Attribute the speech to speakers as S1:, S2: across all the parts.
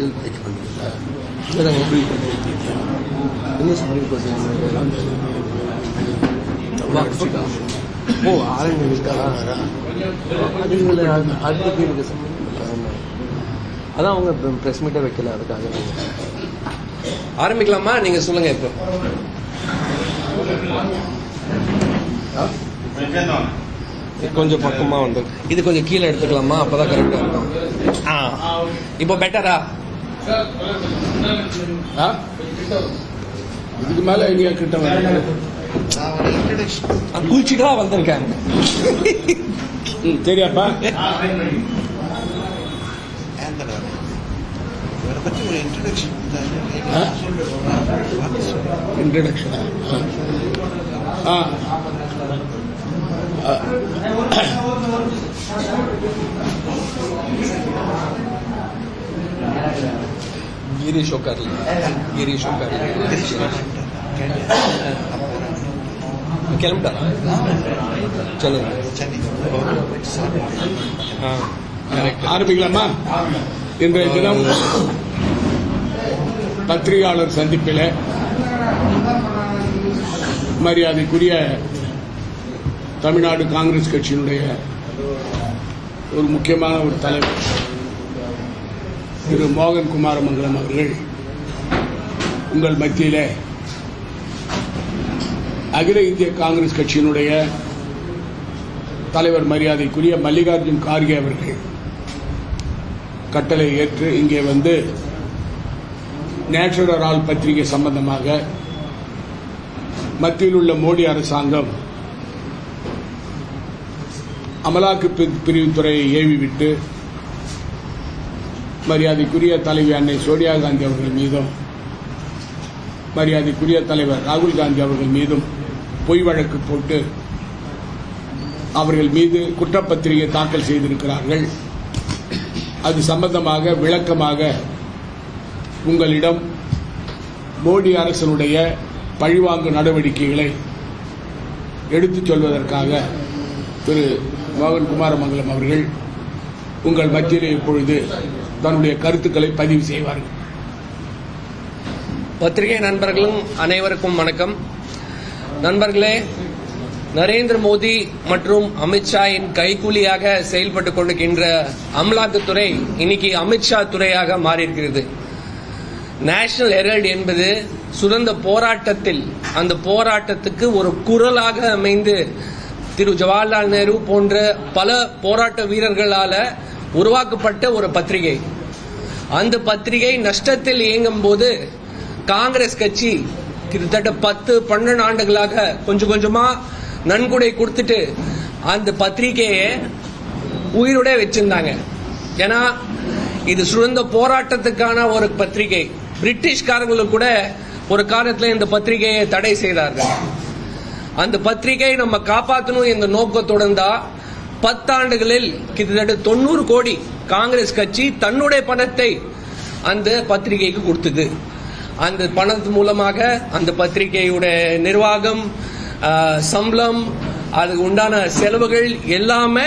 S1: பதில் வைக்க பண்ணுறீங்களா? என்ன சுப்ரீம் கோர்ட் ஓ ஆரம்பிக்கா அது அடுத்த எனக்கு சம்பந்தம் அதான் அவங்க ப்ரெஸ் மீட்டை வைக்கல, அதுக்காக
S2: ஆரம்பிக்கலாமா? நீங்க சொல்லுங்க. இப்போ
S1: கொஞ்சம் பக்கமா வந்து
S2: இது கொஞ்சம் கீழே எடுத்துக்கலாமா? அப்பதான் கரெக்டா இருக்கும். இப்போ பெட்டரா?
S3: இதுக்கு மேல ஐடியா கிட்ட
S2: குளிச்சுட்டா வந்திருக்காங்க.
S3: சரியாப்பா? இன்ட்ரடக்ஷன்
S2: गिरीश कर கிளம்பிட்டாரா? சரி
S3: ஆரம்பிக்கலாமா? இன்றைய தினம் பத்திரிகையாளர் சந்திப்பில் மரியாதைக்குரிய தமிழ்நாடு காங்கிரஸ் கட்சியினுடைய ஒரு முக்கியமான ஒரு தலைவர் திரு மோகன் குமாரமங்கலம் அவர்கள் உங்கள் மத்தியிலே அகில இந்திய காங்கிரஸ் கட்சியினுடைய தலைவர் மரியாதைக்குரிய மல்லிகார்ஜுன் கார்கே அவர்கள் கட்டளை ஏற்று இங்கே வந்து நேஷனல் ஆல் பத்திரிகை சம்பந்தமாக மத்தியில் உள்ள மோடி அரசாங்கம் அமலாக்க பிரிவுத்துறையை ஏவிவிட்டு மரியாதைக்குரிய தலைவி அன்னை சோனியா காந்தி அவர்கள் மீதும் மரியாதைக்குரிய தலைவர் ராகுல் காந்தி அவர்கள் மீதும் பொய் வழக்கு போட்டு அவர்கள் மீது குற்றப்பத்திரிகை தாக்கல் செய்திருக்கிறார்கள். அது சம்பந்தமாக விளக்கமாக உங்களிடம் மோடி அரசினுடைய பழிவாங்கும் நடவடிக்கைகளை எடுத்துச் சொல்வதற்காக திரு மோகன் குமாரமங்கலம் அவர்கள் உங்கள் மத்தியிலே இப்பொழுது தன்னுடைய கருத்துக்களை பதிவு செய்வார்கள்.
S2: பத்திரிகை நண்பர்களும் அனைவருக்கும் வணக்கம். நண்பர்களே, நரேந்திர மோடி மற்றும் அமித்ஷாவின் கைக்கூலியாக செயல்பட்டுக் கொண்டிருக்கின்ற அமலாக்கத்துறை இன்னைக்கு அமித்ஷா துறையாக மாறியிருக்கிறது. நேஷனல் ஹெரால்டு என்பது சுதந்திர போராட்டத்தில் அந்த போராட்டத்துக்கு ஒரு குரலாக அமைந்து திரு ஜவஹர்லால் நேரு போன்ற பல போராட்ட வீரர்களால உருவாக்கப்பட்ட ஒரு பத்திரிகை. அந்த பத்திரிகை நஷ்டத்தில் இயங்கும் போது காங்கிரஸ் கட்சி கிட்டத்தட்ட 10-12 ஆண்டுகளாக கொஞ்சம் கொஞ்சமா நன்கொடை கொடுத்துட்டு அந்த பத்திரிகையை உயிரோட வச்சிருந்தாங்க. ஏன்னா இது சுதந்திர போராட்டத்துக்கான ஒரு பத்திரிகை. பிரிட்டிஷ்காரங்களுக்கு கூட ஒரு காலத்தில் இந்த பத்திரிகையை தடை செய்தார்கள். அந்த பத்திரிகை நம்ம காப்பாற்றணும் என்ற நோக்கத்துடன் தான் 10 ஆண்டுகளில் கிட்டத்தட்ட 90 கோடி காங்கிரஸ் கட்சி தன்னுடைய பணத்தை அந்த பத்திரிகைக்கு கொடுத்தது. அந்த பணத்து மூலமாக அந்த பத்திரிகையுடைய நிர்வாகம், சம்பளம், அதுக்கு உண்டான செலவுகள் எல்லாமே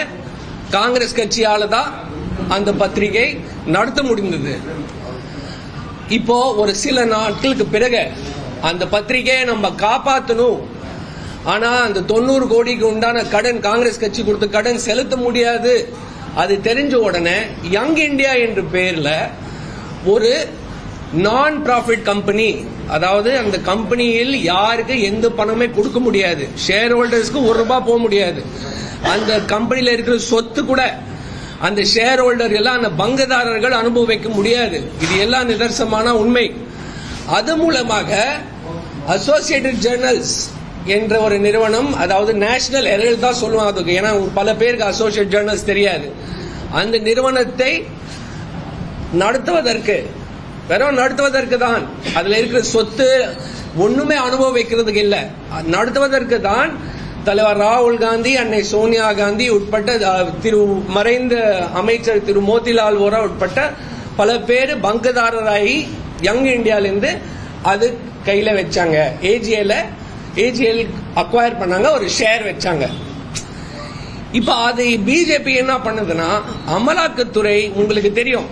S2: காங்கிரஸ் கட்சியால தான் அந்த பத்திரிகை நடத்த முடிந்தது. இப்போ ஒரு சில நாட்களுக்கு பிறகு அந்த பத்திரிகையை நம்ம காப்பாற்றணும், ஆனா அந்த 90 கோடிக்கு உண்டான கடன் காங்கிரஸ் கட்சி கொடுத்த கடன் செலுத்த முடியாது. அது தெரிஞ்ச உடனே யங் இந்தியா என்ற பெயர்ல ஒரு நான் ப்ராஃபிட் கம்பெனி, அதாவது அந்த கம்பெனியில் யாருக்கு எந்த பணமே கொடுக்க முடியாது, ஷேர் ஹோல்டர்ஸ்க்கு ₹1 போக முடியாது, அந்த கம்பெனியில இருக்கிற சொத்து கூட அந்த ஷேர் ஹோல்டர் எல்லாம் அந்த பங்குதாரர்கள் அனுபவிக்க முடியாது. இது எல்லாம் நிதர்சனமான உண்மை. அது மூலமாக அசோசியேட்டட் ஜர்னல்ஸ் என்ற ஒரு நிறுவனம், அதாவது நேஷனல் ஹெரால்டு தான் சொல்லுவாங்க அதுக்கு, ஏன்னா பல பேருக்கு அசோசியேட் ஜர்னல்ஸ் தெரியாது. அந்த நிறுவனத்தை நடத்துவதற்கு, வெறும் நடத்துவதற்கு தான், அதுல இருக்கிற சொத்து ஒண்ணுமே அனுபவிக்கிறதுக்கு இல்ல, நடத்துவதற்கு தான் தலைவர் ராகுல் காந்தி, அன்னை சோனியா காந்தி உட்பட்ட மறைந்த அமைச்சர் திரு மோதிலால் வோரா உட்பட்ட பல பேர் பங்குதாரராகி யங் இந்தியாவிலிருந்து அது கையில வச்சாங்க. ஏஜிஎல் அக்வயர் பண்ணாங்க, ஒரு ஷேர் வச்சாங்க. இப்ப அது பிஜேபி என்ன பண்ணுதுன்னா, அமலாக்கத்துறை உங்களுக்கு தெரியும்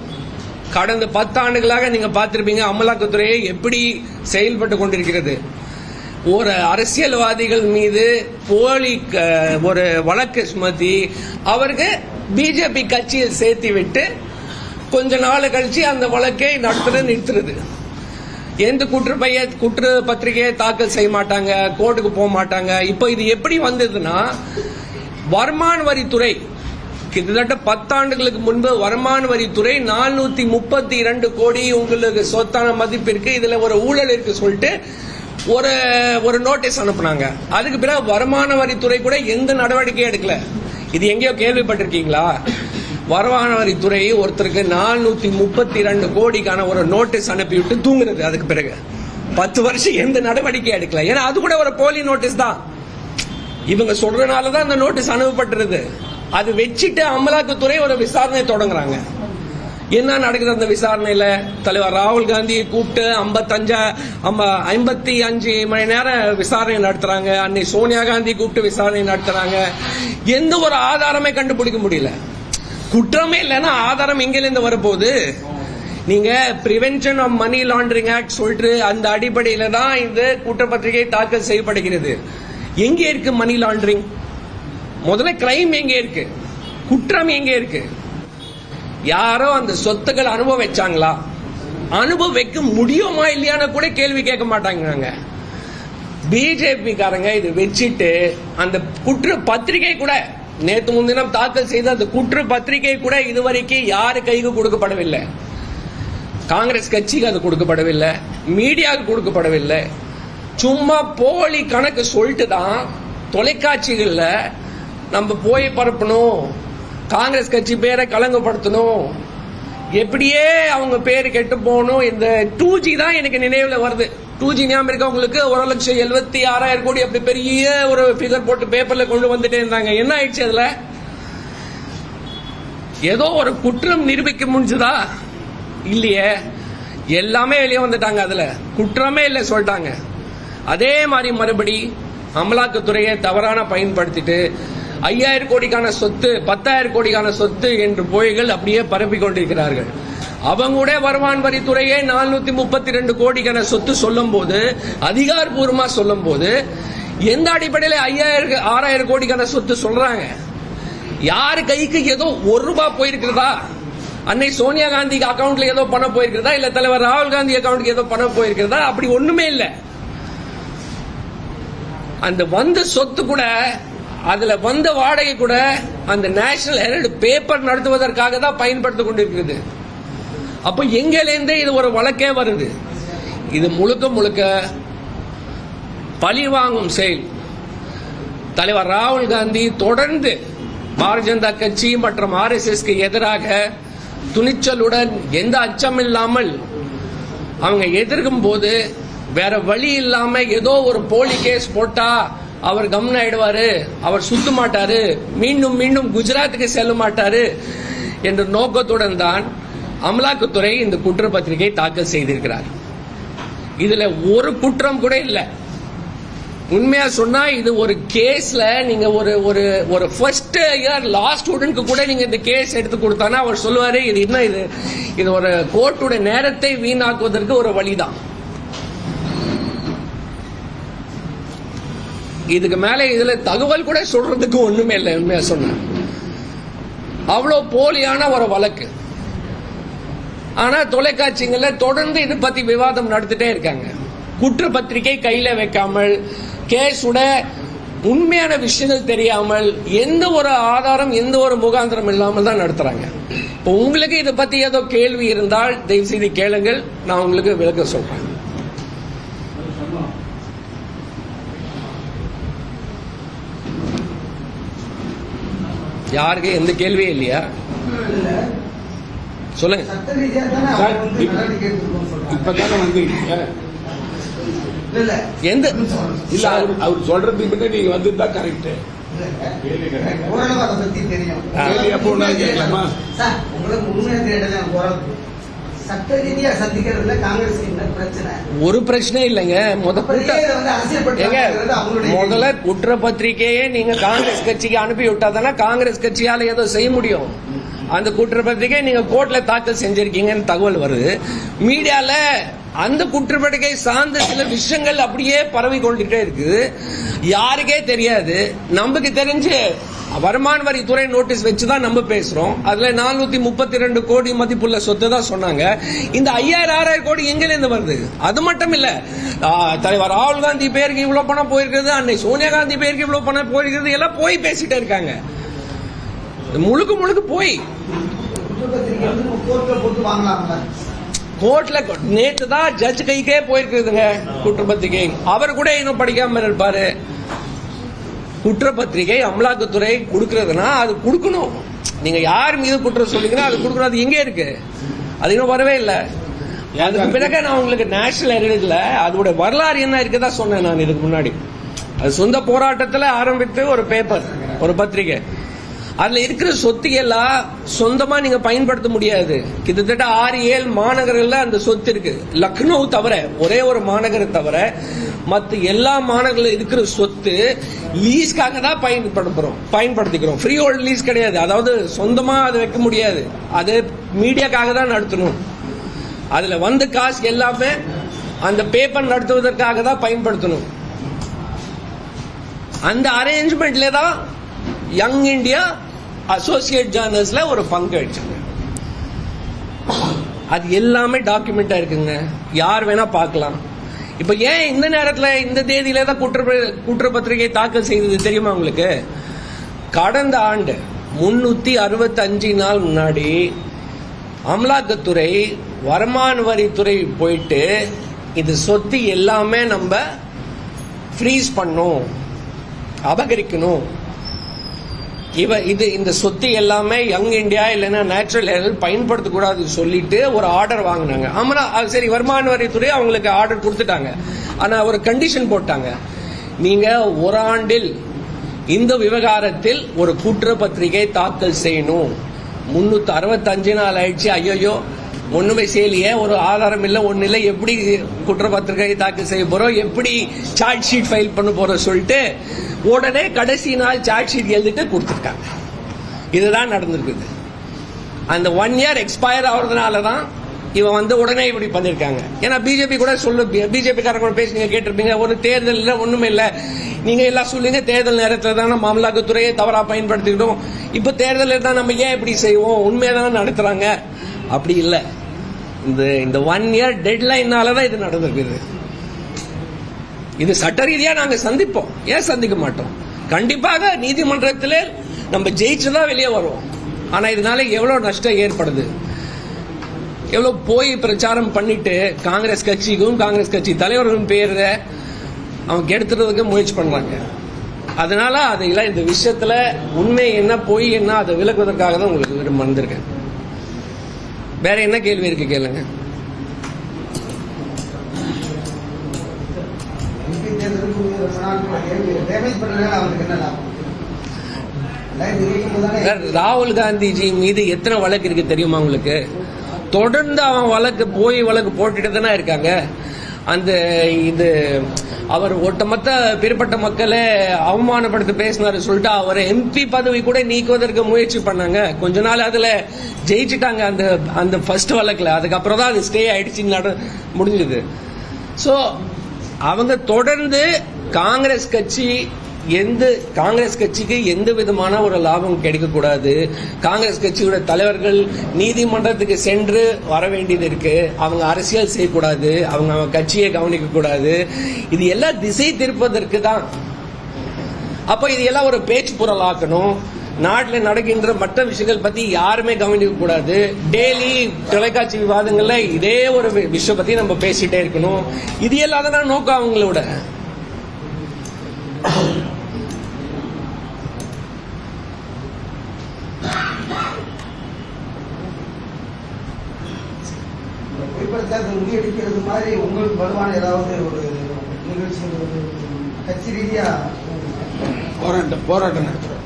S2: கடந்த 10 ஆண்டுகளாக நீங்க பார்த்திருப்பீங்க அமலாக்கத்துறையை எப்படி செயல்பட்டு கொண்டிருக்கிறது. ஒரு அரசியல்வாதிகள் மீது போலி ஒரு வழக்கு சுமத்தி அவருக்கு பிஜேபி கட்சியில் சேர்த்து விட்டு கொஞ்ச நாள் கழிச்சு அந்த வழக்கை நிறுத்துறது. எந்த குற்ற பத்திரிகையை தாக்கல் செய்ய மாட்டாங்க, கோர்ட்டுக்கு போக மாட்டாங்க. இப்போ இது எப்படி வந்ததுன்னா, வருமான வரித்துறை கிட்டத்தட்ட 10 ஆண்டுகளுக்கு முன்பு வருமான வரித்துறை 432 கோடி உங்களுக்கு சொத்தான மதிப்பிற்கு இதுல ஒரு ஊழல் இருக்கு சொல்லிட்டு ஒரு நோட்டீஸ் அனுப்புனாங்க. அதுக்கு பிறகு வருமான வரித்துறை கூட எந்த நடவடிக்கையும் எடுக்கல. இது எங்கேயோ கேள்விப்பட்டிருக்கீங்களா? வருமான வரித்துறை ஒருத்தருக்கு 432 கோடிக்கான ஒரு நோட்டீஸ் அனுப்பிவிட்டு தூங்குறது. அதுக்கு பிறகு 10 வருஷம் எந்த நடவடிக்கை எடுக்கல. ஏன்னா அது கூட ஒரு போலி நோட்டீஸ் தான். இவங்க சொல்றதுனாலதான் அந்த நோட்டீஸ் அனுப்பப்பட்டிருது. அது வச்சுட்டு அமலாக்கத்துறை ஒரு விசாரணை தொடங்குறாங்க. என்ன நடக்குது அந்த விசாரணையில? தலைவர் ராகுல் காந்தியை கூப்பிட்டு 55 மணி நேரம் விசாரணை நடத்துறாங்க. அன்னை சோனியா காந்தி கூப்பிட்டு விசாரணை நடத்துறாங்க. எந்த ஒரு ஆதாரமே கண்டுபிடிக்க முடியல. குற்றமே இல்லைன்னா ஆதாரம் எங்கிருந்து வரப்போகுது? நீங்க prevention of money laundering act சொல்லிட்டு அந்த அடிப்படையில தான் இந்த குற்றப்பத்திரிகை தாக்கல் செய்யப்படுகிறது. எங்கே இருக்கு மணி லாண்டரிங்? முதல்ல கிரைம் எங்கே இருக்கு? குற்றம் எங்கே இருக்கு? யாரோ அந்த சொத்துக்கள் அனுபவிச்சாங்களா? அனுபவிக்க முடியுமா இல்லையான கூட கேள்வி கேட்க மாட்டாங்க. பிஜேபி காரங்க இது வச்சுட்டு அந்த குற்ற பத்திரிகை கூட நேற்று முன்தினம் தாக்கல் செய்த அந்த குற்ற பத்திரிகை கூட இதுவரைக்கும் யாரு கைக்கு கொடுக்கப்படவில்லை. காங்கிரஸ் கட்சிக்கு அது கொடுக்கப்படவில்லை, மீடியாவுக்கு கொடுக்கப்படவில்லை. சும்மா போலி கணக்கு சொல்லிட்டு தான் தொலைக்காட்சிகள்ல நம்ம போய் பரப்பணும், காங்கிரஸ் கட்சி பேரை கலங்கப்படுத்தணும், எப்படியே அவங்க பேரு கெட்டு போகணும். இந்த 2G தான் எனக்கு நினைவுல வருது. 2G ஞாபகம் இருக்கா உங்களுக்கு? 1,76,000 கோடி அப்படி பெரிய ஒரு பிகர் போட்டு பேப்பர்ல கொண்டு வந்துட்டே இருந்தாங்க. என்ன ஆயிடுச்சு? அதுல ஏதோ ஒரு குற்றம் நிரூபிக்க முடிஞ்சதா? இல்லையே, எல்லாமே வெளியே வந்துட்டாங்க. அதுல குற்றமே இல்லை சொல்லிட்டாங்க. அதே மாதிரி மறுபடி அமலாக்கத்துறையை தவறான பயன்படுத்திட்டு 5,000 கோடிக்கான சொத்து, 10,000 கோடிக்கான சொத்து என்று பொய்கள் அப்படியே பரப்பிக் கொண்டிருக்கிறார்கள். அவங்க கூட வருமான வரித்துறையை 432 கோடிக்கான சொத்து சொல்லும் போது, அதிகாரப்பூர்வமா சொல்லும் போது, எந்த அடிப்படையில் 6,000 கோடிக்கான சொத்து சொல்றாங்க? யாரு கைக்கு ஏதோ ₹1 போயிருக்கிறதா? அன்னை சோனியா காந்தி அக்கவுண்ட்ல ஏதோ பணம் போயிருக்கிறதா? இல்ல தலைவர் ராகுல் காந்தி அக்கவுண்ட்க்கு ஏதோ பணம் போயிருக்கிறதா? அப்படி ஒண்ணுமே இல்ல. அந்த வந்த சொத்து கூட, அதுல வந்த வாடகை கூட அந்த நேஷனல் ஹெரல்ட் பேப்பர் நடத்துவதற்காக தான் பயன்படுத்திக் கொண்டிருக்கிறது. அப்ப எங்கிலிருந்து இது ஒரு வழக்கே வருது? இது முழுக்க முழுக்க பழிவாங்கும் செயல். தலைவர் ராகுல் காந்தி தொடர்ந்து பாரதிய ஜனதா கட்சி மற்றும் RSSக்கு எதிராக துணிச்சலுடன் எந்த அச்சமில்லாமல் அவங்க எதிர்க்கும் போது வேற வழி இல்லாம ஏதோ ஒரு போலி கேஸ் போட்டா அவர் கவனம் ஆயிடுவாரு, அவர் சுத்த மாட்டாரு, மீண்டும் மீண்டும் குஜராத்துக்கு செல்ல மாட்டாரு என்ற நோக்கத்துடன் தான் அமலாக்கத்துறை இந்த குற்றப்பத்திரிகை தாக்கல் செய்திருக்கிறார். இதுல ஒரு குற்றம் கூட இல்ல. உண்மையா சொன்னா இது ஒரு கேஸ்ல நீங்க ஒரு ஃபர்ஸ்ட் இயர் லா ஸ்டூடெண்ட்க்கு கூட நீங்க இந்த கேஸ் எடுத்து கொடுத்தானா அவர் சொல்லுவாரு, இது என்ன, இது ஒரு கோர்ட்டோட நேரத்தை வீணாக்குவதற்கு ஒரு வழிதான். இதுக்கு மேல இதுல தகவல் கூட சொல்றதுக்கு ஒண்ணுமே இல்லை. உண்மையா சொன்ன அவ்வளவு போலியான ஒரு வழக்கு. ஆனா தொலைக்காட்சிகள்ல தொடர்ந்து இது பத்தி விவாதம் நடத்திட்டே இருக்காங்க. குற்றப்பத்திரிகை கையில வைக்காமல், கேஸோட உண்மையான விஷயங்கள் தெரியாமல், எந்த ஒரு ஆதாரம் எந்த ஒரு முகாந்திரம் இல்லாமல் தான் நடத்துறாங்க. இப்போ உங்களுக்கு இதை பத்தி ஏதோ கேள்வி இருந்தால் தயவு செய்து கேளுங்கள், நான் உங்களுக்கு விளக்க சொல்றேன். யாருக்கு எந்த கேள்வியே இல்லையா? சொல்லுங்க.
S3: இப்பதானே வந்தீங்க.
S2: எந்த
S3: இல்ல அவர் சொல்றதுக்கு முன்னாடி நீங்க வந்திருந்தா கரெக்ட்.
S2: ஒரு பிரச்சனை இல்லைங்க. முதல்ல குற்றப்பத்திரிகையே நீங்க காங்கிரஸ் கட்சிக்கு அனுப்பி விட்டா தானே காங்கிரஸ் கட்சியால ஏதோ செய்ய முடியும். அந்த குற்றப்பத்திரிகை நீங்க கோர்ட்ல தாக்கல் செஞ்சிருக்கீங்கன்னு தகவல் வருது. மீடியால அந்த குற்றப்பத்திரிகை சார்ந்த சில விஷயங்கள் அப்படியே பரவி கொண்டுட்டே இருக்குது. யாருக்கே தெரியாது. நமக்கு தெரிஞ்சு வருமான வரித்துறை நோட்டீஸ் வச்சுதான் நம்ம பேசுறோம். அதுல 432 கோடி மதிப்புள்ள சொத்து தான் சொன்னாங்க. இந்த 5000 கோடி எங்கிருந்து வருது? அது மட்டும் இல்ல, தலைவர் ராகுல் காந்தி பேருக்கு இவ்வளவு பணம் போயிருக்கிறது, அன்னை சோனியா காந்தி பேருக்கு இவ்வளவு பணம் போயிருக்கிறது, எல்லாம் போய் பேசிட்டே இருக்காங்க. முழுக்க முழுக்க போய் கோர்ட்ல நேற்று தான் ஜட்ஜ் கைக்கே போயிருக்குதுங்க குற்றப்பத்திரிகை. அவர் கூட இன்னும் படிக்காம இருப்பாரு. குற்றப்பத்திரிகை அமலாக்கத்துறை கொடுக்கறதுனா அது கொடுக்கணும். நீங்க யார் மீது குற்றம் சொல்லிங்கன்னா அது கொடுக்கணும். அது எங்கே இருக்கு? அது இன்னும் வரவே இல்லை. அதுக்கு பிறகு நான் உங்களுக்கு நேஷனல் ஹெரிடேஜ்ல அதோட வரலாறு என்ன இருக்குதான் சொன்னேன் நான் இதுக்கு முன்னாடி. அது சொந்த போராட்டத்தில் ஆரம்பித்து ஒரு பேப்பர், ஒரு பத்திரிகை. அதுல இருக்கிற சொத்து எல்லாம் சொந்தமா நீங்க பயன்படுத்த முடியாது. கிட்டத்தட்ட 6-7 மாநகரங்கள்ல அந்த சொத்து இருக்கு. லக்னோ தவிர, ஒரே ஒரு மாநகரம் தவிர மற்ற எல்லா மாநகரில் இருக்கிற சொத்து லீஸ்க்காக தான் பயன்படுத்திக்கிறோம். ஃப்ரீ ஹோல்ட் லீஸ் கிடையாது. அதாவது சொந்தமா அதை வைக்க முடியாது. அது மீடியாக்காக தான் நடத்தணும். அதுல வந்த காசு எல்லாமே அந்த பேப்பர் நடத்துவதற்காக தான் பயன்படுத்தணும். அந்த அரேஞ்ச்மெண்ட்ல தான் யங் இந்தியா அசோசியேட் ஜேர்னல்ஸ்ல ஒரு பங்கு வச்சாங்க. அது எல்லாமே டாக்குமெண்டா இருக்குங்க. யார் வேணா பார்க்கலாம். இப்ப ஏன் இந்த நேரத்தில் இந்த தேதியில தான் குற்றப்பத்திரிகை தாக்கல் செய்தது தெரியுமா உங்களுக்கு? கடந்த ஆண்டு 365 நாள் முன்னாடி அமலாக்கத்துறை, வருமான வரித்துறை போயிட்டு இது சொத்து எல்லாமே நம்ம ஃப்ரீஸ் பண்ணும், அபகரிக்கணும், இந்த சொத்து எல்லாமே யங் இந்தியா இல்லைன்னா நேச்சுரல் ஹெரிடேஜ் பயன்படுத்தக்கூடாது சொல்லிட்டு ஒரு ஆர்டர் வாங்கினாங்க. ஆமா, சரி, வருமான வரித்துறை அவங்களுக்கு ஆர்டர் கொடுத்துட்டாங்க. ஆனா ஒரு கண்டிஷன் போட்டாங்க, நீங்க ஒரு ஆண்டில் இந்த விவகாரத்தில் ஒரு குற்றப்பத்திரிகை தாக்கல் செய்யணும். 365 நாள் ஆயிடுச்சு. ஐயோ, ஒண்ணுமே செய்யலையே, ஒரு ஆதாரம் இல்லை, ஒண்ணு இல்லை, எப்படி குற்றப்பத்திரிகை தாக்கல் செய்ய போறோம், எப்படி சார்ஜ் ஷீட் ஃபைல் பண்ண போறோம் சொல்லிட்டு உடனே கடைசி நாள் சார்ஜ் ஷீட் எழுதிட்டு கொடுத்துருக்காங்க. இதுதான் நடந்திருக்குது. அந்த 1 year எக்ஸ்பயர் ஆகுறதுனால தான் இவன் வந்து உடனே இப்படி பண்ணிருக்காங்க. ஏன்னா பிஜேபி கூட பிஜேபி காரங்க கூட பேசி நீங்க கேட்டிருப்பீங்க, ஒரு தேர்தல் இல்ல, ஒண்ணுமே இல்ல, நீங்க எல்லாம் சொல்லுங்க தேர்தல் நேரத்தில் தான் நம்ம அமலாக்கத்துறையை தவறா பயன்படுத்திக்கிட்டோம், இப்ப தேர்தலில் தான் நம்ம ஏன் இப்படி செய்வோம், உண்மையதான் நடத்துறாங்க. அப்படி இல்ல, இந்த 1 year டெட்லைனால தான் இது நடந்திருக்குது. இது சட்ட ரீதியா நாங்க சந்திப்போம். ஏன் சந்திக்க மாட்டோம்? கண்டிப்பாக நீதிமன்றத்தில் நம்ம ஜெயிச்சுதான் வெளியே வருவோம். ஆனா இதனால எவ்வளவு நஷ்டம் ஏற்படுது, எவ்வளவு போய் பிரச்சாரம் பண்ணிட்டு காங்கிரஸ் கட்சிக்கும் காங்கிரஸ் கட்சி தலைவர்களும் பேரை அவங்க கெடுத்துறதுக்கு முயற்சி பண்றாங்க. அதனால அதெல்லாம் இந்த விஷயத்துல உண்மை என்ன போய் என்ன அதை விளக்குவதற்காக தான் உங்களுக்கு வந்திருக்கேன். வேற என்ன கேள்வி இருக்கு கேளுங்க. ராகுல் காந்திஜி மீது எத்தனை வழக்கு இருக்கு தெரியுமா உங்களுக்கு? தொடர்ந்து அவன் வழக்கு போட்டுட்டு தானே இருக்காங்க. அந்த இது அவர் ஒட்டுமொத்த பிற்பட்ட மக்களை அவமானப்படுத்தி பேசினாரு சொல்லிட்டு அவர் எம்பி பதவி கூட நீக்குவதற்கு முயற்சி பண்ணாங்க. கொஞ்ச நாள் அதுல ஜெயிச்சுட்டாங்க அந்த ஃபர்ஸ்ட் வழக்குல. அதுக்கப்புறம் தான் அது ஸ்டே ஆயிடுச்சு, முடிஞ்சது. சோ அவங்க தொடர்ந்து காங்கிரஸ் கட்சிக்கு எந்த விதமான ஒரு லாபம் கிடைக்கக்கூடாது. காங்கிரஸ் கட்சியோட தலைவர்கள் நீதிமன்றத்துக்கு சென்று வர வேண்டியது இருக்கு. அவங்க அரசியல் செய்யக்கூடாது, அவங்க கட்சியை கவனிக்க கூடாது. இது எல்லாம் திசை திருப்பதற்கு தான். அப்ப இது எல்லாம் ஒரு பேச்சு பொருளாக்கணும். நாட்டில் நடக்கின்ற மற்ற விஷயங்கள் பத்தி யாருமே கவனிக்க கூடாது. டெய்லி தொலைக்காட்சி விவாதங்கள்ல இதே ஒரு விஷயம் பத்தி நம்ம பேசிட்டே இருக்கணும். இது எல்லாதான் நோக்கம் அவங்களோட.
S4: மாதிரி உங்களுக்கு வருமான ஏதாவது ஒரு நிகழ்ச்சி கட்சி ரீதியா
S3: போராட்டம் நடத்துறோம்.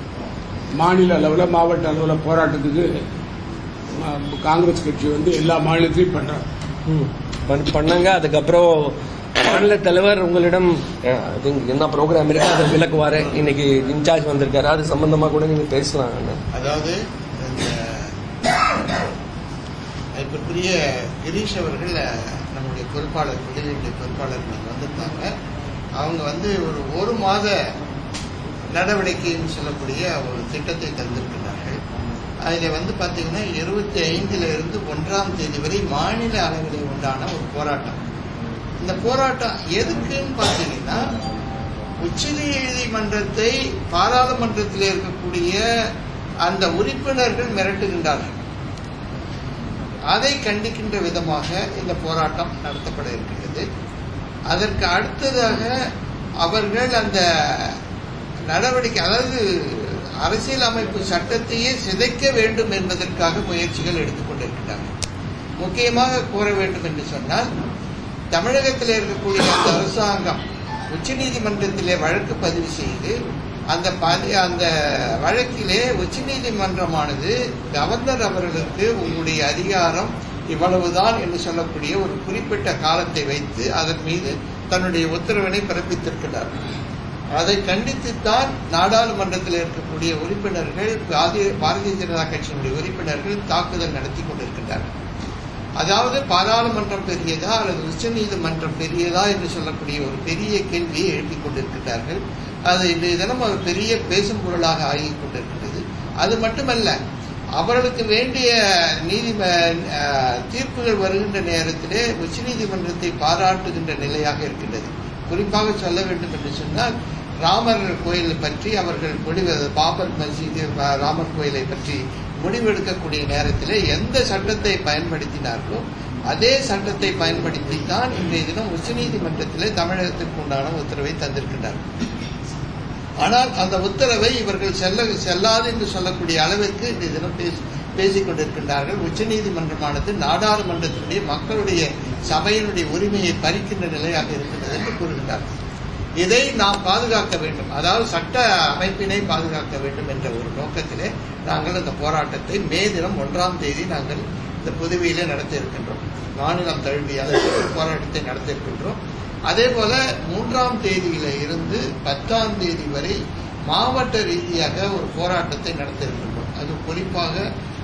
S3: மாநில அளவில் மாவட்ட அளவில் போராட்டத்துக்கு காங்கிரஸ் கட்சி வந்து எல்லா மாநிலத்திலையும்
S2: பண்ணாங்க. அதுக்கப்புறம் மாநில தலைவர் உங்களிடம் என்ன ப்ரோக்ராம் இருக்கு அதை விளக்குவாரு. இன்னைக்கு இன்சார்ஜ் வந்திருக்காரு, அது சம்பந்தமா கூட நீங்க பேசலாம்.
S5: அதாவது அன்பிற்குரிய கிரீஷ் அவர்கள் நம்முடைய பொறுப்பாளர் முதலீட்டு பொறுப்பாளர் வந்திருந்தாங்க. அவங்க ஒரு மாத நடவடிக்கைன்னு சொல்லக்கூடிய ஒரு திட்டத்தை தந்திருக்கிறார்கள். அதில் பார்த்தீங்கன்னா 25 இருந்து 1ஆம் தேதி வரை மாநில அளவில் உண்டான ஒரு போராட்டம். இந்த போராட்டம் எதுக்குன்னு பார்த்தீங்கன்னா, உச்சநீதிமன்றத்தை பாராளுமன்றத்தில் இருக்கக்கூடிய அந்த உறுப்பினர்கள் மிரட்டுகின்றார்கள். அதை கண்டிக்கின்ற விதமாக இந்த போராட்டம் நடத்தப்பட இருக்கின்றது. அதற்கு அடுத்ததாக அவர்கள் அந்த நடவடிக்கை, அதாவது அரசியலமைப்பு சட்டத்தையே சிதைக்க வேண்டும் என்பதற்காக முயற்சிகள் எடுத்துக்கொண்டிருக்கிறார்கள். முக்கியமாக கூற வேண்டும் என்று சொன்னால், தமிழகத்தில் இருக்கக்கூடிய அந்த அரசாங்கம் உச்சநீதிமன்றத்திலே வழக்கு பதிவு செய்து அந்த வழக்கிலே உச்சநீதிமன்றமானது கவர்னர் அவர்களுக்கு உங்களுடைய அதிகாரம் இவ்வளவுதான் என்று சொல்லக்கூடிய ஒரு குறிப்பிட்ட காலத்தை வைத்து அதன் மீது தன்னுடைய உத்தரவினை பிறப்பித்திருக்கிறார். அதை கண்டித்துத்தான் நாடாளுமன்றத்தில் இருக்கக்கூடிய உறுப்பினர்கள், பாரதிய ஜனதா கட்சியினுடைய உறுப்பினர்கள் தாக்குதல் நடத்தி கொண்டிருக்கின்றனர். அதாவது பாராளுமன்றம் பெரியதா அல்லது உச்சநீதிமன்றம் பெரியதா என்று சொல்லக்கூடிய ஒரு பெரிய கேள்வியை எழுப்பிக் கொண்டிருக்கிறார்கள். அது இன்றைய தினம் ஒரு பெரிய பேசும் பொருளாக ஆகிக் கொண்டிருக்கிறது. அது மட்டுமல்ல, அவர்களுக்கு வேண்டிய தீர்ப்புகள் வருகின்ற நேரத்திலே உச்சநீதிமன்றத்தை பாராட்டுகின்ற நிலையாக இருக்கின்றது. குறிப்பாக சொல்ல வேண்டும் என்று சொன்னால், ராமர் கோயில் பற்றி அவர்கள் பாபர் மசீது ராமர் கோயிலை பற்றி முடிவெடுக்கக்கூடிய நேரத்திலே எந்த சட்டத்தை பயன்படுத்தினார்களோ அதே சட்டத்தை பயன்படுத்தித்தான் இன்றைய தினம் உச்சநீதிமன்றத்திலே தமிழகத்திற்கு உண்டான உத்தரவை தந்திருக்கின்றார்கள். ஆனால் அந்த உத்தரவை இவர்கள் செல்லாது என்று சொல்லக்கூடிய அளவிற்கு இன்றைய தினம் பேசிக் கொண்டிருக்கின்றார்கள். உச்சநீதிமன்றமானது நாடாளுமன்றத்தினுடைய மக்களுடைய சபையினுடைய உரிமையை பறிக்கின்ற நிலையாக இருக்கின்றது என்று கூறுகின்றார்கள். இதை நாம் பாதுகாக்க வேண்டும், அதாவது சட்ட அமைப்பினை பாதுகாக்க வேண்டும் என்ற ஒரு நோக்கத்திலே நாங்கள் இந்த போராட்டத்தை மே தினம் 1ஆம் தேதி நாங்கள் இந்த புதுவையிலே நடத்த இருக்கின்றோம். மாநிலம் தழுவிய போராட்டத்தை நடத்த இருக்கின்றோம். அதே போல 3ஆம் தேதியில இருந்து 10ஆம் தேதி வரை மாவட்ட ரீதியாக ஒரு போராட்டத்தை நடத்த இருக்கின்றோம். அது குறிப்பாக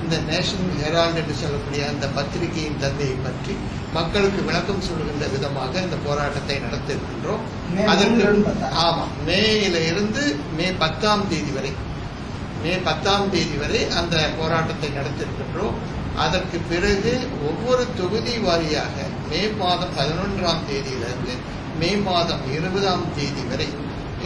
S5: இந்த நேஷனல் ஹெரால்டு என்று சொல்லக்கூடிய அந்த பத்திரிகையின் தந்தையை பற்றி மக்களுக்கு விளக்கம் சொல்லுகின்ற விதமாக இந்த போராட்டத்தை நடத்த இருக்கின்றோம். அதற்கு மேயில இருந்து மே 10ஆம் தேதி வரை அந்த போராட்டத்தை நடத்த இருக்கின்றோம். அதற்கு பிறகு ஒவ்வொரு தொகுதி வாரியாக மே மாதம் 11ஆம் தேதியிலிருந்து மே மாதம் 20ஆம் தேதி வரை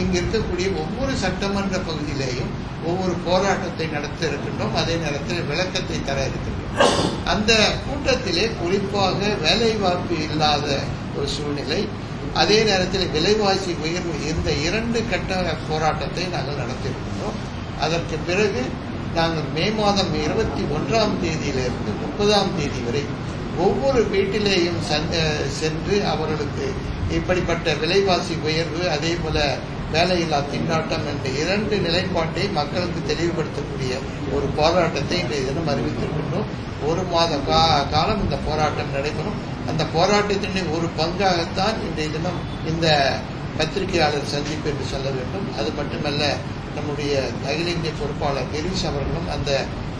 S5: இங்கு இருக்கக்கூடிய ஒவ்வொரு சட்டமன்ற பகுதியிலேயும் ஒவ்வொரு போராட்டத்தை நடத்த இருக்கின்றோம். அதே நேரத்தில் விளக்கத்தை தர இருக்கின்றோம். அந்த கூட்டத்திலே குறிப்பாக வேலைவாய்ப்பு இல்லாத ஒரு சூழ்நிலை, அதே நேரத்தில் விலைவாசி உயர்வு, இந்த 2 கட்ட போராட்டத்தை நாங்கள் நடத்தியிருக்கின்றோம். அதற்கு பிறகு நாங்கள் மே மாதம் 21ஆம் தேதியிலிருந்து 30ஆம் தேதி வரை ஒவ்வொரு வீட்டிலேயும் சென்று அவர்களுக்கு இப்படிப்பட்ட விலைவாசி உயர்வு, அதே போல வேலையில்லா திண்டாட்டம் என்ற 2 நிலைப்பாட்டை மக்களுக்கு தெளிவுபடுத்தக்கூடிய ஒரு போராட்டத்தை இன்றைய தினம் அறிவித்திருக்கின்றோம். 1 மாத காலம் இந்த போராட்டம் நடைபெறும். அந்த போராட்டத்தினுடைய ஒரு பங்காகத்தான் இன்றைய தினம் இந்த பத்திரிகையாளர் சந்திப்பு என்று சொல்ல வேண்டும். அது மட்டுமல்ல, நம்முடைய அகில இந்திய பொறுப்பாளர் கிரீஷ் அவர்களும் அந்த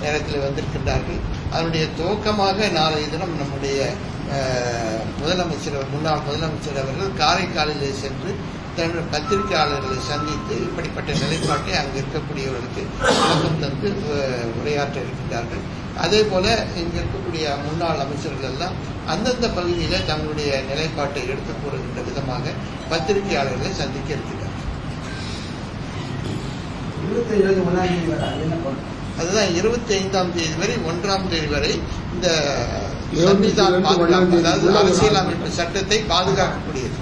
S5: நேரத்தில் வந்திருக்கின்றார்கள். அதனுடைய துவக்கமாக நாளைய தினம் நம்முடைய முன்னாள் முதலமைச்சர் அவர்கள் காரைக்காலிலே சென்று தன்னுடைய பத்திரிகையாளர்களை சந்தித்து இப்படிப்பட்ட நிலைப்பாட்டை அங்கு இருக்கக்கூடியவர்களுக்கு விளக்கம் தந்து உரையாற்ற இருக்கின்றார்கள். அதே போல இங்கு இருக்கக்கூடிய முன்னாள் அமைச்சர்கள் எல்லாம் அந்தந்த பகுதியில் தங்களுடைய நிலைப்பாட்டை எடுத்துக் கூறுகின்ற விதமாக பத்திரிகையாளர்களை சந்திக்க இருக்கின்றார்கள். அதுதான் 25ஆம் தேதி வரை 1ஆம் தேதி வரை இந்த சம்விதான் பாதுகாப்பு, அதாவது அரசியலமைப்பு சட்டத்தை பாதுகாக்கக்கூடியது,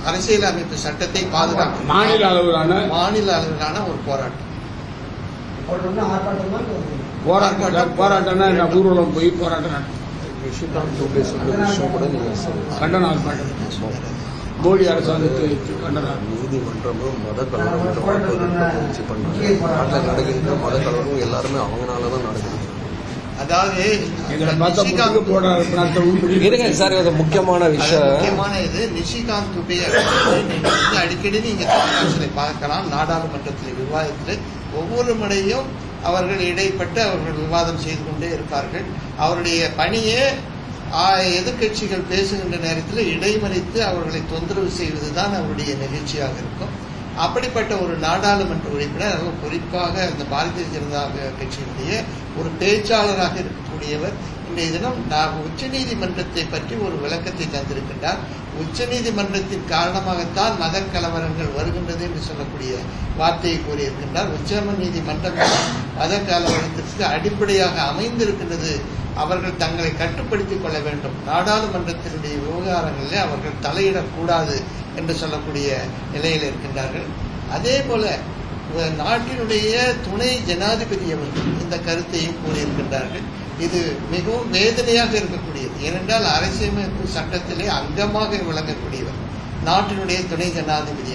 S5: அரசியலமைப்பு சட்டத்தை பாதுகாக்க
S3: மாநில
S5: அளவிலான ஒரு போராட்டம்.
S3: போராட்டம்னா ஊர்வலம் போய் போராட்டம் கண்டன ஆர்ப்பாட்டம், மோடி அரசாங்கத்துக்கு கண்டனம்.
S1: நீதிமன்றமும் மத கலவரம் முயற்சி பண்ணாங்க. நாட்டில் நடக்கின்ற மத கலவரம் எல்லாருமே அவங்களாலதான் நடக்குது.
S5: அதாவது
S1: சார், முக்கியமான விஷயம்,
S5: முக்கியமான இது நிஷிகாந்த் துபே நீங்க அடிக்கடி நீங்க தொலைக்காட்சியை பார்க்கலாம். நாடாளுமன்றத்தில் விவாதத்தில் ஒவ்வொரு முறையும் அவர்கள் இடைப்பட்டு அவர்கள் விவாதம் செய்து கொண்டே இருப்பார்கள். அவருடைய பணியே எதிர்க்கட்சிகள் பேசுகின்ற நேரத்தில் இடைமறித்து அவர்களை தொந்தரவு செய்வதுதான் அவருடைய நிகழ்ச்சியாக இருக்கும். அப்படிப்பட்ட ஒரு நாடாளுமன்ற உறுப்பினர், அதுவும் குறிப்பாக அந்த பாரதிய ஜனதா கட்சியினுடைய ஒரு பேச்சாளராக இருக்கக்கூடியவர் இன்றைய தினம் உச்சநீதிமன்றத்தை பற்றி ஒரு விளக்கத்தை தந்திருக்கின்றார். உச்சநீதிமன்றத்தின் காரணமாகத்தான் மத கலவரங்கள் வருகின்றது என்று சொல்லக்கூடிய வார்த்தையை கூறியிருக்கின்றார். உச்சநீதிமன்றம் மத கலவரத்திற்கு அடிப்படையாக அமைந்திருக்கின்றது. அவர்கள் தங்களை கட்டுப்படுத்திக் கொள்ள வேண்டும், நாடாளுமன்றத்தினுடைய விவகாரங்களில் அவர்கள் தலையிடக்கூடாது என்று சொல்லக்கூடிய நிலையில் இருக்கின்றார்கள். அதே போல நாட்டினுடைய துணை ஜனாதிபதி அவர்கள் இந்த கருத்தையும் கூறியிருக்கின்றார்கள். இது மிகவும் வேதனையாக இருக்கக்கூடியது. ஏனென்றால் அரசியலமைப்பு சட்டத்திலே அங்கமாக விளங்கக்கூடியவர் நாட்டினுடைய துணை ஜனாதிபதி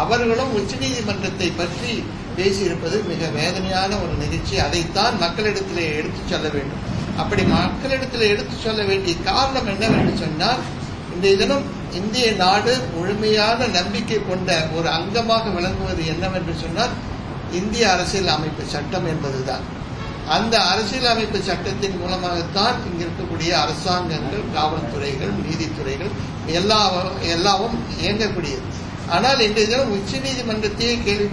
S5: அவர்களும் உச்சநீதிமன்றத்தை பற்றி பேசியிருப்பது மிக வேதனையான ஒரு நிகழ்ச்சி. அதைத்தான் மக்களிடத்திலே எடுத்துச் சொல்ல வேண்டும். அப்படி மக்களிடத்தில் எடுத்துச் சொல்ல வேண்டிய காரணம் என்னவென்று சொன்னால், இன்றைய தினம் இந்திய நாடு முழுமையான நம்பிக்கை கொண்ட ஒரு அங்கமாக விளங்குவது என்னவென்று சொன்னால் இந்திய அரசியல் அமைப்பு சட்டம் என்பதுதான். அந்த அரசியல் அமைப்பு சட்டத்தின் மூலமாகத்தான் இங்கு இருக்கக்கூடிய அரசாங்கங்கள், காவல்துறைகள், நீதித்துறைகள் எல்லாவும் இயங்கக்கூடியது. ஆனால் இன்றைய தினம் உச்சநீதிமன்றத்தையே கேள்வி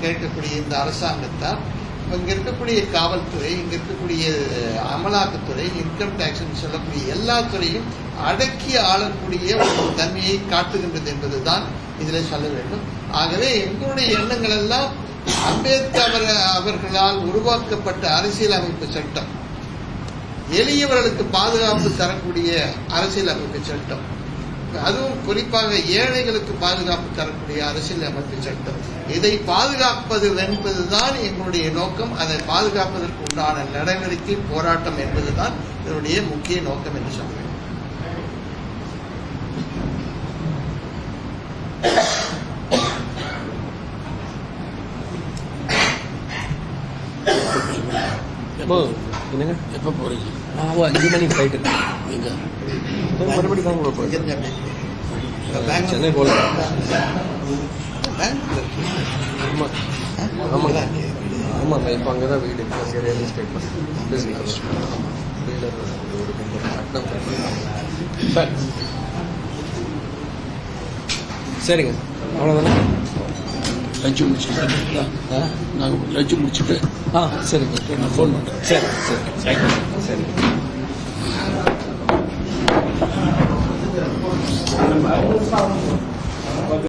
S5: கேட்கக்கூடிய இந்த அரசாங்கத்தால் இங்க இருக்கக்கூடிய காவல்துறை, இங்க இருக்கக்கூடிய அமலாக்கத்துறை, இன்கம் டாக்ஸ் சொல்லக்கூடிய எல்லா துறையும் அடக்கி ஆளக்கூடிய ஒரு தன்மையை காட்டுகின்றது என்பதுதான் இதில் சொல்ல வேண்டும். ஆகவே எங்களுடைய எண்ணங்கள் எல்லாம் அம்பேத்கர் அவர்களால் உருவாக்கப்பட்ட அரசியலமைப்பு சட்டம், எளியவர்களுக்கு பாதுகாப்பு தரக்கூடிய அரசியலமைப்பு சட்டம், அதுவும் குறிப்பாக ஏழைகளுக்கு பாதுகாப்பு தரக்கூடிய அரசியலமைப்பு சட்டம், இதை பாதுகாப்பது என்பதுதான் எங்களுடைய நோக்கம். அதை பாதுகாப்பதற்கு உண்டான நடவடிக்கை, போராட்டம் என்பதுதான் இதனுடைய முக்கிய நோக்கம் என்று சொல்கிறேன்.
S3: எப்போ போறீங்க?
S2: 5 மணி ஃபிளைட்
S1: மறுபடியும் தான்
S2: சென்னை போல.
S1: ஆமாம், இப்போ அங்கே தான் வீடு இருக்கு. ரியல் எஸ்டேட் பிஸ்னஸ் டீலர் ஒரு
S2: சார். சரிங்க, அவ்வளோதானே.
S3: லஞ்சு முடிச்சுட்டு நாங்கள் லஞ்சு முடிச்சுட்டு
S2: சரிங்க,
S3: நான் ஃபோன் பண்ணுறேன்.
S2: சரி சரி சரி.